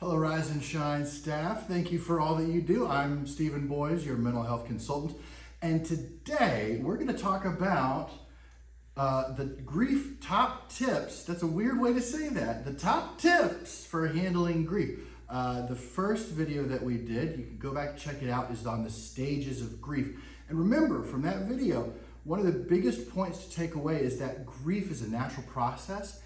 Hello, Rise and Shine staff. Thank you for all that you do. I'm Stephen Boys, your mental health consultant. And today we're going to talk about the grief top tips. That's a weird way to say that. The top tips for handling grief. The first video that we did, you can go back and check it out, is on the stages of grief. And remember from that video, one of the biggest points to take away is that grief is a natural process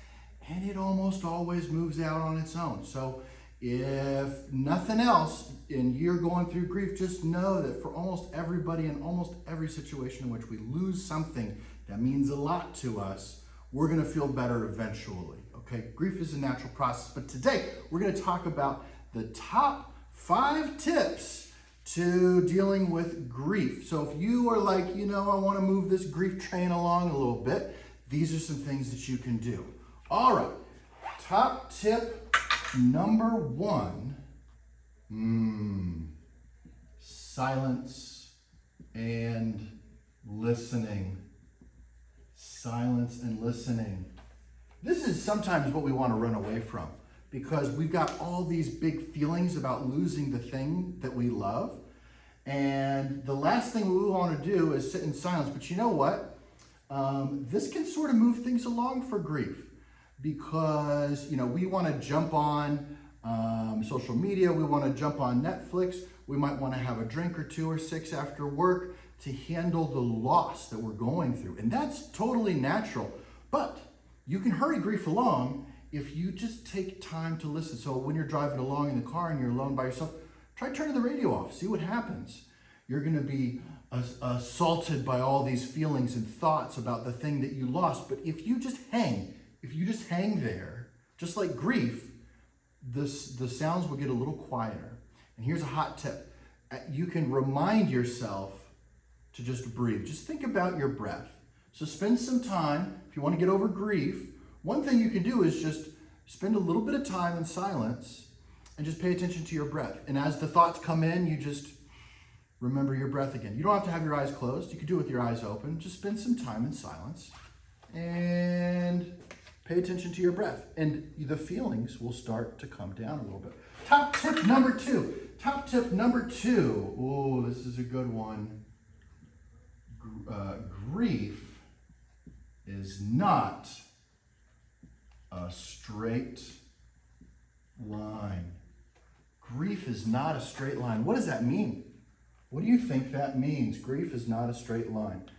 and it almost always moves out on its own. So if nothing else, and you're going through grief, just know that for almost everybody in almost every situation in which we lose something that means a lot to us, we're gonna feel better eventually, okay? Grief is a natural process, but today we're gonna talk about the top 5 tips to dealing with grief. So if you are like, I wanna move this grief train along a little bit, these are some things that you can do. All right, top tip number 1, silence and listening. Silence and listening. This is sometimes what we want to run away from because we've got all these big feelings about losing the thing that we love. And the last thing we want to do is sit in silence. But you know what? This can sort of move things along for grief. Because we want to jump on social media, we want to jump on Netflix, we might want to have a drink or 2 or 6 after work to handle the loss that we're going through. And that's totally natural. But you can hurry grief along if you just take time to listen. So when you're driving along in the car and you're alone by yourself, try turning the radio off, see what happens. You're going to be assaulted by all these feelings and thoughts about the thing that you lost. But if you just hang there, just like grief, the sounds will get a little quieter. And here's a hot tip. You can remind yourself to just breathe. Just think about your breath. So spend some time, if you want to get over grief, one thing you can do is just spend a little bit of time in silence and just pay attention to your breath. And as the thoughts come in, you just remember your breath again. You don't have to have your eyes closed. You can do it with your eyes open. Just spend some time in silence and pay attention to your breath, and the feelings will start to come down a little bit. Top tip number 2. Top tip number 2. Oh, this is a good one. Grief is not a straight line. Grief is not a straight line. What does that mean? What do you think that means? Grief is not a straight line.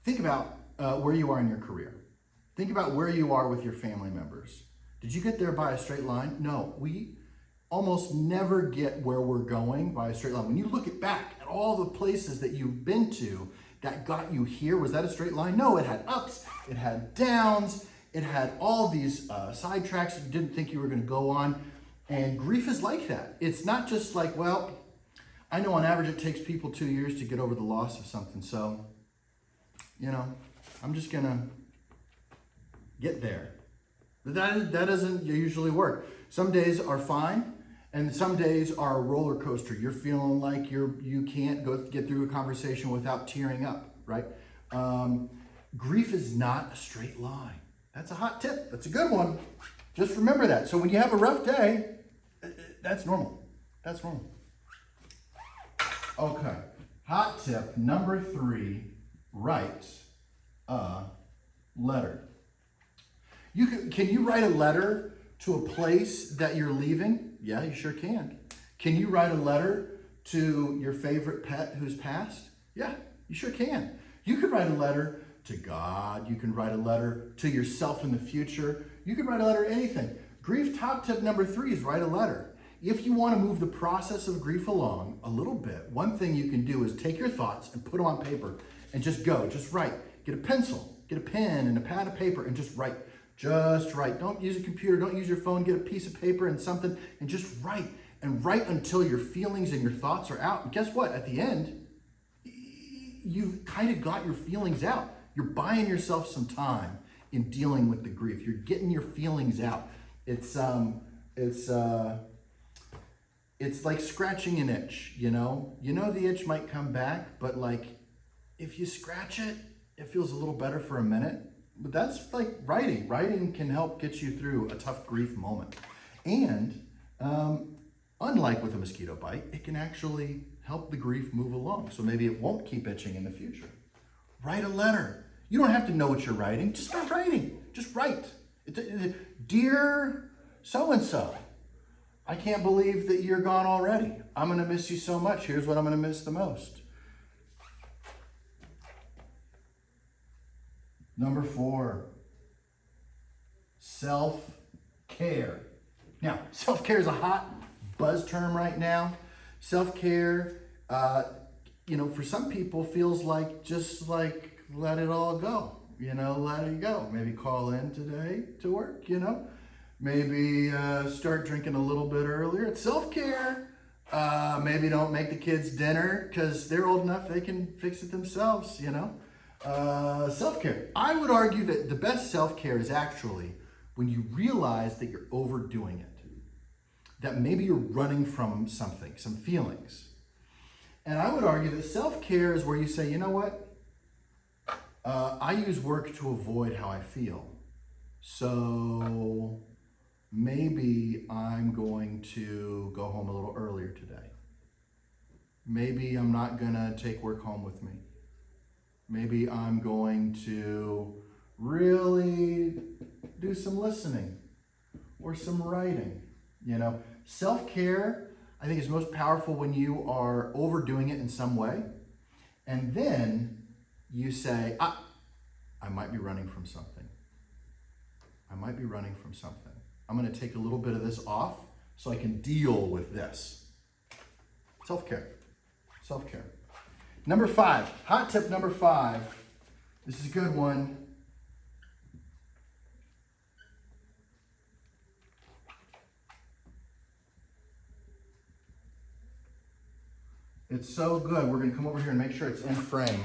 Think about where you are in your career. Think about where you are with your family members. Did you get there by a straight line? No, we almost never get where we're going by a straight line. When you look back at all the places that you've been to that got you here, was that a straight line? No, it had ups, it had downs, it had all these sidetracks that you didn't think you were going to go on. And grief is like that. It's not just like, well, I know on average it takes people 2 years to get over the loss of something, so I'm just gonna get there. But that doesn't usually work. Some days are fine, and some days are a roller coaster. You're feeling like you can't get through a conversation without tearing up, right? Grief is not a straight line. That's a hot tip. That's a good one. Just remember that. So when you have a rough day, that's normal. That's normal. Okay. Hot tip number 3. Write a letter. Can you write a letter to a place that you're leaving? Yeah, you sure can. Can you write a letter to your favorite pet who's passed? Yeah, you sure can. You could write a letter to God. You can write a letter to yourself in the future. You could write a letter to anything. Grief top tip number 3 is write a letter. If you want to move the process of grief along a little bit, one thing you can do is take your thoughts and put them on paper. And just go, just write. Get a pencil, get a pen and a pad of paper and just write. Just write. Don't use a computer, don't use your phone, get a piece of paper and something and just write. And write until your feelings and your thoughts are out. And guess what? At the end, you've kind of got your feelings out. You're buying yourself some time in dealing with the grief. You're getting your feelings out. It's like scratching an itch, the itch might come back, but like if you scratch it, it feels a little better for a minute. But that's like writing. Writing can help get you through a tough grief moment. And unlike with a mosquito bite, it can actually help the grief move along. So maybe it won't keep itching in the future. Write a letter. You don't have to know what you're writing. Just start writing. Just write. Dear so-and-so, I can't believe that you're gone already. I'm going to miss you so much. Here's what I'm going to miss the most. Number 4, self-care. Now, self-care is a hot buzz term right now. Self-care, for some people feels like just like let it all go. Let it go. Maybe call in today to work, Maybe start drinking a little bit earlier. It's self-care. Maybe don't make the kids dinner because they're old enough they can fix it themselves, Self-care. I would argue that the best self-care is actually when you realize that you're overdoing it. That maybe you're running from something, some feelings. And I would argue that self-care is where you say, you know what? I use work to avoid how I feel. So maybe I'm going to go home a little earlier today. Maybe I'm not going to take work home with me. Maybe I'm going to really do some listening or some writing. Self-care, I think, is most powerful when you are overdoing it in some way. And then you say, I might be running from something. I might be running from something. I'm going to take a little bit of this off so I can deal with this. Self-care. Self-care. Number 5, hot tip number 5. This is a good one. It's so good. We're going to come over here and make sure it's in frame.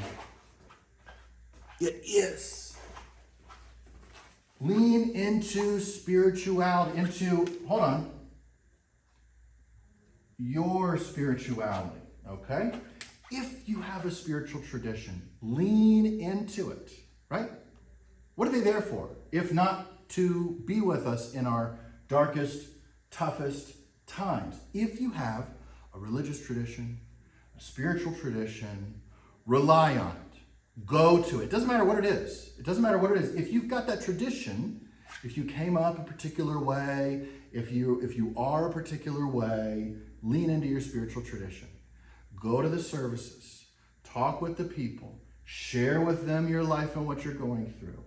It is. Lean into spirituality, your spirituality, okay? If you have a spiritual tradition, lean into it, right? What are they there for? If not to be with us in our darkest, toughest times. If you have a religious tradition, a spiritual tradition, rely on it. Go to it. It doesn't matter what it is. It doesn't matter what it is. If you've got that tradition, if you came up a particular way, if you are a particular way, lean into your spiritual tradition. Go to the services. Talk with the people. Share with them your life and what you're going through.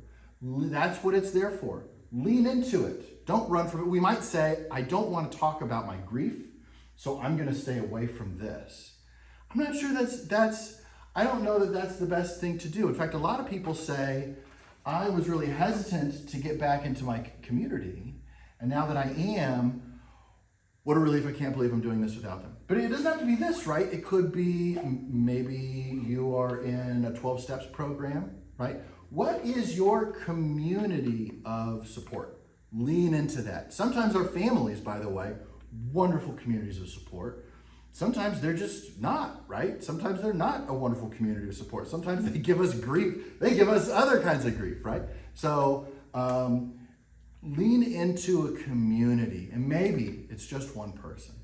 That's what it's there for. Lean into it. Don't run from it. We might say, I don't want to talk about my grief, so I'm going to stay away from this. I'm not sure I don't know that that's the best thing to do. In fact, a lot of people say, I was really hesitant to get back into my community, and now that I am, what a relief. I can't believe I'm doing this without them. But it doesn't have to be this, right? It could be maybe you are in a 12 steps program, right? What is your community of support? Lean into that. Sometimes our families, by the way, wonderful communities of support. Sometimes they're just not, right? Sometimes they're not a wonderful community of support. Sometimes they give us grief. They give us other kinds of grief, right? So lean into a community, and maybe it's just one person,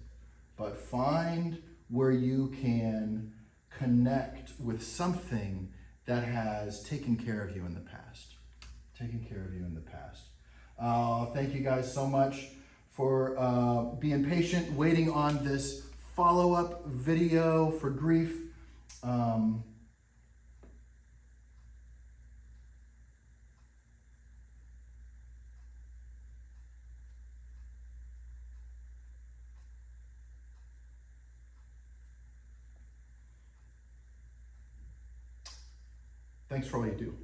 but find where you can connect with something that has taken care of you in the past. Taken care of you in the past. Thank you guys so much for being patient, waiting on this follow-up video for grief. Thanks for all you do.